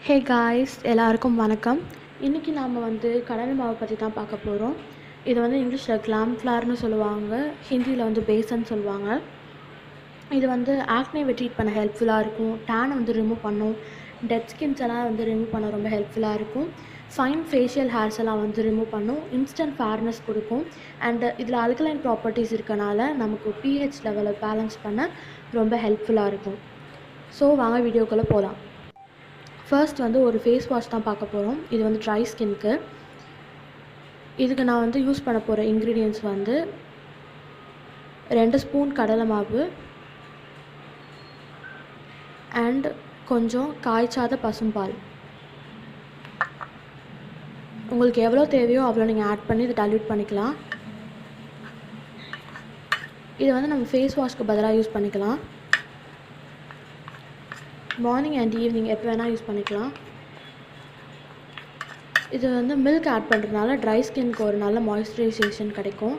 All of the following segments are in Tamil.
ஹே காய்ஸ், எல்லாருக்கும் வணக்கம். இன்றைக்கி நாம் கடலை மாவு பற்றி தான் பார்க்க போகிறோம். இதை இங்கிலீஷில் கிளாம்ஃப்ளார்னு சொல்லுவாங்க, ஹிந்தியில் பேசன் சொல்லுவாங்க. இது ஆக்னேவை ட்ரீட் பண்ண ஹெல்ப்ஃபுல்லாக இருக்கும். டேனை ரிமூவ் பண்ணும். டெட் ஸ்கின்ஸ் எல்லாம் ரிமூவ் பண்ண ரொம்ப ஹெல்ப்ஃபுல்லாக இருக்கும். ஃபைன் ஃபேஷியல் ஹேர்ஸ் எல்லாம் ரிமூவ் பண்ணும். இன்ஸ்டன்ட் ஃபேர்னஸ் கொடுக்கும். அண்ட் இதில் அல்கலைன் ப்ராப்பர்ட்டிஸ் இருக்கனால நமக்கு pH லெவலை பேலன்ஸ் பண்ண ரொம்ப ஹெல்ப்ஃபுல்லாக இருக்கும். ஸோ வாங்க வீடியோக்குள்ளே போகலாம். ஃபர்ஸ்ட் ஒரு ஃபேஸ் வாஷ் தான் பார்க்க போகிறோம். இது ட்ரை ஸ்கின்க்கு. இதுக்கு நான் யூஸ் பண்ண போகிற இன்க்ரீடியன்ட்ஸ் 2 ஸ்பூன் கடலை மாவு அண்ட் கொஞ்சம் காய்ச்சாத பசும்பால். உங்களுக்கு எவ்வளோ தேவையோ அவ்வளோ நீங்கள் ஆட் பண்ணி இதை டைல்யூட் பண்ணிக்கலாம். இதை நம்ம ஃபேஸ் வாஷ்க்கு பதிலாக யூஸ் பண்ணிக்கலாம். மார்னிங் அண்ட் ஈவினிங் எப்போ வேணால் யூஸ் பண்ணிக்கலாம். இது மில்க் ஆட் பண்ணுறதுனால ட்ரை ஸ்கின்க்கு ஒரு நல்ல மாய்ஸ்சரைசேஷன் கிடைக்கும்.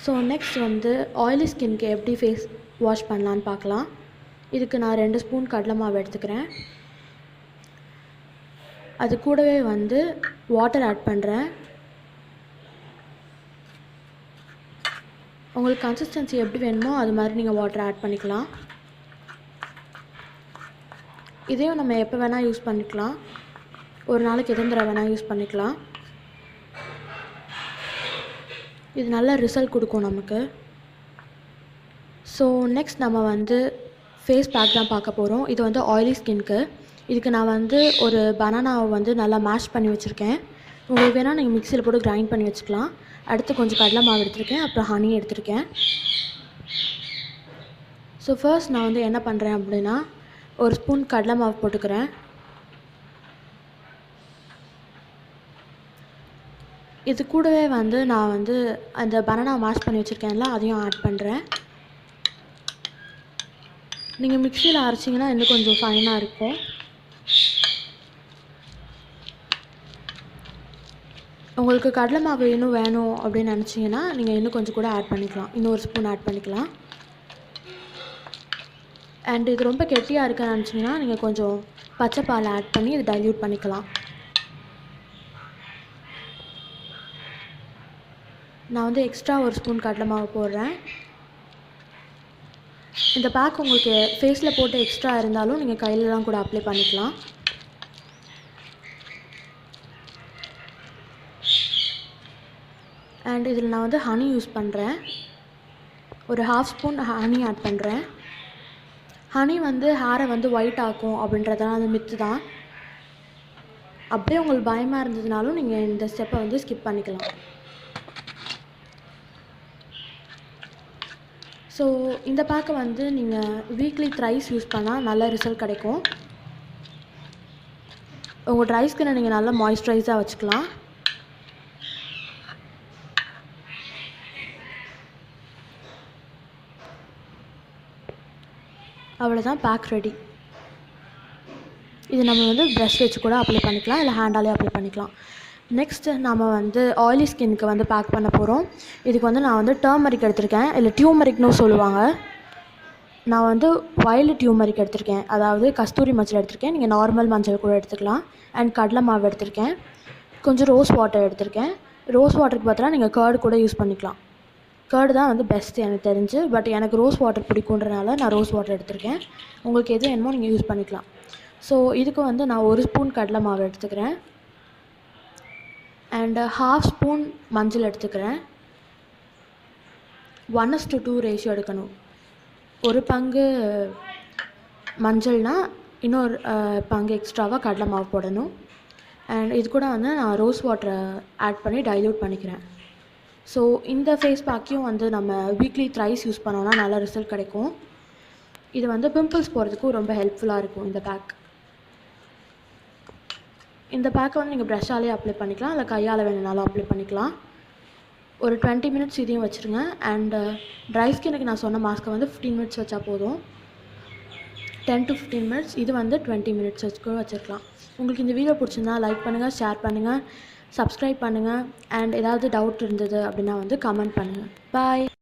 ஸோ நெக்ஸ்ட் ஆயிலி ஸ்கின்க்கு எப்படி ஃபேஸ் வாஷ் பண்ணலான்னு பார்க்கலாம். இதுக்கு நான் 2 ஸ்பூன் கடலை மாவு எடுத்துக்கிறேன். அது கூடவே வாட்டர் ஆட் பண்ணுறேன். உங்களுக்கு கன்சிஸ்டன்சி எப்படி வேணுமோ அது மாதிரி நீங்கள் வாட்டர் ஆட் பண்ணிக்கலாம். இதையும் நம்ம எப்போ வேணால் யூஸ் பண்ணிக்கலாம். ஒரு நாளைக்கு எத்தனை தடவை வேணால் யூஸ் பண்ணிக்கலாம். இது நல்ல ரிசல்ட் கொடுக்கும் நமக்கு. ஸோ நெக்ஸ்ட் நம்ம ஃபேஸ் பேக் தான் பார்க்க போகிறோம். இது ஆயிலி ஸ்கின்க்கு. இதுக்கு நான் ஒரு பனானாவை நல்லா மேஷ் பண்ணி வச்சுருக்கேன். உங்களுக்கு வேணால் நீங்கள் மிக்சியில் போட்டு கிரைண்ட் பண்ணி வச்சுக்கலாம். அடுத்து கொஞ்சம் கடலை மாவு எடுத்திருக்கேன், அப்புறம் ஹனி எடுத்திருக்கேன். ஸோ ஃபர்ஸ்ட் நான் என்ன பண்ணுறேன் அப்படின்னா, ஒரு ஸ்பூன் கடலை மாவு போட்டுக்கிறேன். இது கூடவே நான் அந்த பனானா மேஷ் பண்ணி வச்சுருக்கேன்ல அதையும் ஆட் பண்ணுறேன். நீங்கள் மிக்சியில் அரைச்சிங்கன்னா இன்னும் கொஞ்சம் ஃபைனாக இருக்கும். உங்களுக்கு கடலை மாவு இன்னும் வேணும் அப்படின்னு நினச்சிங்கன்னா நீங்கள் இன்னும் கொஞ்சம் கூட ஆட் பண்ணிக்கலாம். இன்னும் ஒரு ஸ்பூன் ஆட் பண்ணிக்கலாம். அண்ட் இது ரொம்ப கெட்டியாக இருக்குன்னு நினச்சிங்கன்னா நீங்கள் கொஞ்சம் பச்சை பால் ஆட் பண்ணி இது டைல்யூட் பண்ணிக்கலாம். நான் எக்ஸ்ட்ரா ஒரு ஸ்பூன் கடலை மாவு போடுறேன். இந்த பேக் உங்களுக்கு ஃபேஸில் போட்டு எக்ஸ்ட்ரா இருந்தாலும் நீங்கள் கையிலலாம் கூட அப்ளை பண்ணிக்கலாம். அண்ட் இதில் நான் ஹனி யூஸ் பண்ணுறேன். ஒரு 1/2 ஸ்பூன் ஹனி ஆட் பண்ணுறேன். ஹனி ஹேரை ஒயிட் ஆக்கும் அப்படின்றதெல்லாம் அது மித்து தான். அப்படியே உங்களுக்கு பயமாக இருந்ததுனாலும் நீங்கள் இந்த ஸ்டெப்பை ஸ்கிப் பண்ணிக்கலாம். ஸோ இந்த பேக்கை நீங்கள் வீக்லி த்ரைஸ் யூஸ் பண்ணால் நல்ல ரிசல்ட் கிடைக்கும். உங்கள் ட்ரை ஸ்கின்னை நீங்கள் நல்லா மாய்ஸ்சரைஸாக வச்சுக்கலாம். அவ்வளோதான், பேக் ரெடி. இது நம்ம ப்ரஷ் வச்சு கூட அப்ளை பண்ணிக்கலாம், இல்லை ஹேண்டாலே அப்ளை பண்ணிக்கலாம். நெக்ஸ்ட்டு நம்ம ஆயிலி ஸ்கின்னுக்கு பேக் பண்ண போகிறோம். இதுக்கு நான் டர்மரிக் எடுத்திருக்கேன், இல்லை டியூமரிக்னு சொல்லுவாங்க. நான் வயலட் டியூமரிக் எடுத்திருக்கேன், அதாவது கஸ்தூரி மஞ்சள் எடுத்திருக்கேன். நீங்கள் நார்மல் மஞ்சள் கூட எடுத்துக்கலாம். அண்ட் கடலை மாவு எடுத்திருக்கேன். கொஞ்சம் ரோஸ் வாட்டர் எடுத்திருக்கேன். ரோஸ் வாட்டருக்கு பார்த்தா நீங்கள் கர்டு கூட யூஸ் பண்ணிக்கலாம். கர்டு தான் பெஸ்ட்டு எனக்கு தெரிஞ்சு. பட் எனக்கு ரோஸ் வாட்டர் பிடிக்குன்றனால நான் ரோஸ் வாட்டர் எடுத்திருக்கேன். உங்களுக்கு எது வேணுமோ நீங்கள் யூஸ் பண்ணிக்கலாம். ஸோ இதுக்கு நான் 1 ஸ்பூன் கடலை மாவு எடுத்துக்கிறேன். அண்டு 1/2 ஸ்பூன் மஞ்சள் எடுத்துக்கிறேன். 1:2 ரேஷியோ எடுக்கணும். ஒரு பங்கு மஞ்சள்னால் இன்னொரு பங்கு எக்ஸ்ட்ராவாக கடலை மாவு போடணும். அண்ட் இது கூட நான் ரோஸ் வாட்டரை ஆட் பண்ணி டைல்யூட் பண்ணிக்கிறேன். ஸோ இந்த ஃபேஸ் பேக்கையும் நம்ம வீக்லி த்ரைஸ் யூஸ் பண்ணோன்னா நல்ல ரிசல்ட் கிடைக்கும். இது பிம்பிள்ஸ் போகிறதுக்கும் ரொம்ப ஹெல்ப்ஃபுல்லாக இருக்கும் இந்த பேக். இந்த பேக்கை நீங்கள் ப்ரஷ்ஷாலே அப்ளை பண்ணிக்கலாம், இல்லை கையால் வேணுனாலும் அப்ளை பண்ணிக்கலாம். ஒரு 20 மினிட்ஸ் இதையும் வச்சுருங்க. அண்டு ட்ரை ஸ்கின்னுக்கு நான் சொன்ன மாஸ்க்கை 15 மினிட்ஸ் வச்சா போதும். 10 to 15 மினிட்ஸ். இது 20 மினிட்ஸ் வச்சுக்க வச்சுருக்கலாம். உங்களுக்கு இந்த வீடியோ பிடிச்சிருந்தா லைக் பண்ணுங்கள், ஷேர் பண்ணுங்கள், சப்ஸ்கிரைப் பண்ணுங்கள். அண்ட் ஏதாவது டவுட் இருந்தது அப்படின்னா கமெண்ட் பண்ணுங்கள். பாய்.